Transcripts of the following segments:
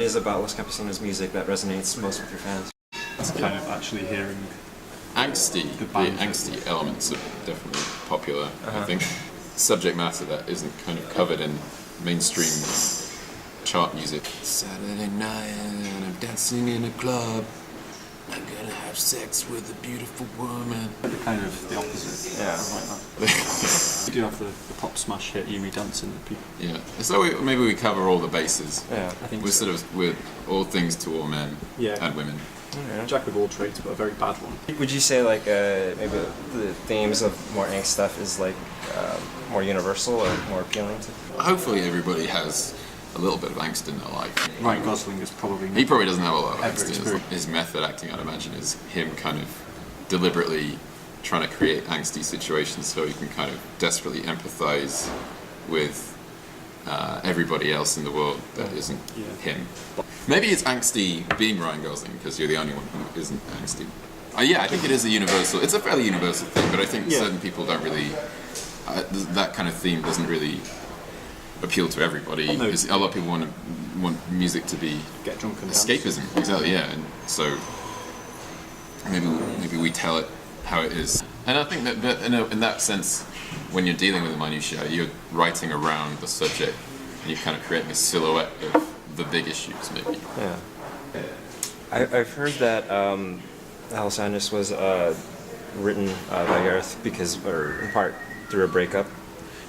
it is about Los Campesinos music that resonates most with your fans? It's kind of actually hearing the angsty elements are definitely popular. I think subject matter that isn't kind of covered in mainstream chart music. Saturday night and I'm dancing in a club. I'm gonna have sex with a beautiful woman. Kind of the opposite. Yeah. Like that. We do have the pop smash hit "You Me Dancing" that people. Yeah. So maybe we cover all the bases. Yeah, I think We're so. we're all things to all men and women. Yeah. Jack of all trades, but a very bad one. Would you say like maybe the themes of more angst stuff is like more universal or more appealing to? Hopefully everybody has a little bit of angst in their life. Ryan Gosling is probably. He probably doesn't have a lot of Ever angst. experienced. His method acting, I'd imagine, is him kind of deliberately trying to create angsty situations so he can kind of desperately empathize with everybody else in the world that isn't him. Maybe it's angsty being Ryan Gosling because you're the only one who isn't angsty. Yeah, I think it is it's a fairly universal thing, but I think certain people don't really, that kind of theme doesn't really appeal to everybody. No. A lot of people want music to be Get drunk and escapism, exactly, yeah. And so maybe we tell it how it is. And I think that in that sense, when you're dealing with the minutiae, you're writing around the subject and you're kind of creating a silhouette of the big issues, maybe. Yeah. I've heard that LosCampesinos was written by Gareth or in part through a breakup.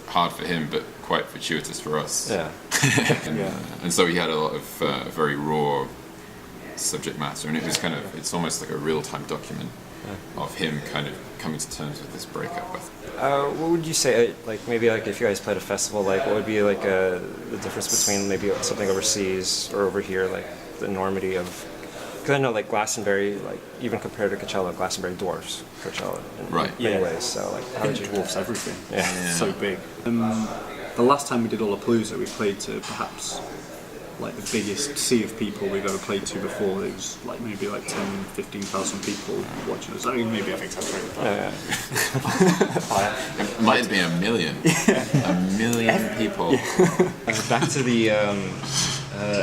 Hard for him, but quite fortuitous for us. Yeah. And so he had a lot of very raw subject matter, and it's almost like a real-time document of him kind of coming to terms with this breakup. What would you say, like maybe like if you guys played a festival, like what would be like the difference between maybe something overseas or over here, like the enormity of, because I know like Glastonbury, like even compared to Coachella, Glastonbury dwarfs Coachella in many ways, so like how would you... dwarfs everything. Yeah. It's so big. The last time we did Lollapalooza, we played to perhaps like the biggest sea of people we've ever played to before. It was like maybe like 10, 15,000 people watching us. I mean, maybe I've exaggerated that. It might be 1 million. 1 million people. Back to the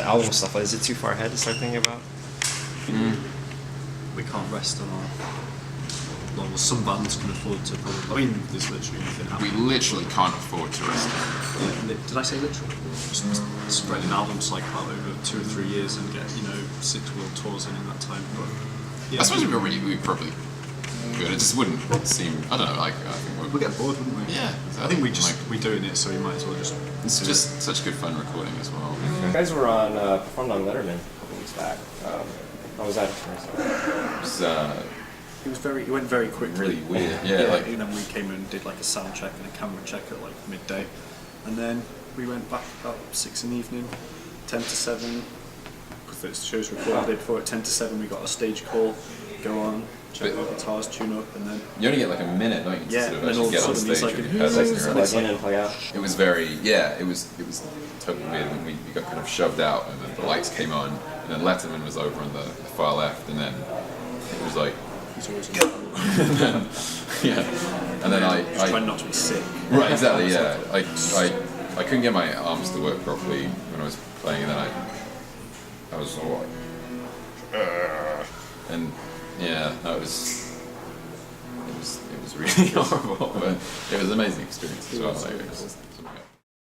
album stuff. Is it too far ahead to start thinking about? We can't rest on our laurels. Some bands can afford to probably. I mean, there's literally nothing We happening. literally can't afford to rest. Did I say literally? Just spread an album cycle out over 2 or 3 years and get 6 world tours in that time. But yeah, I suppose we probably could. It just wouldn't seem. I don't know. Like I think we'd get bored, wouldn't we? Yeah. I think we're doing it, so we might as well just. It's just such good fun recording as well. You guys were performed on Letterman a couple weeks back. How was that experience? It went very quickly. Really weird. Yeah. And then we came and did like a sound check and a camera check at like midday, and then we went back about 6 in the evening, 10 to 7. Because the show's recorded the day before. At 10 to 7, we got a stage call. Go on, check the guitars, tune up, and then. You only get like a minute, don't you? To sort of and then all actually of a get on sudden stage. it's like Plug in and plug out. It was very, it was totally weird when we got kind of shoved out and then the lights came on and then Letterman was over on the far left and then it was like, go! And then I trying not to be sick. Right, exactly, yeah. I couldn't get my arms to work properly when I was playing and then I was all like, and yeah, no, it was really horrible, but it was an amazing experience as well. Like, it was amazing.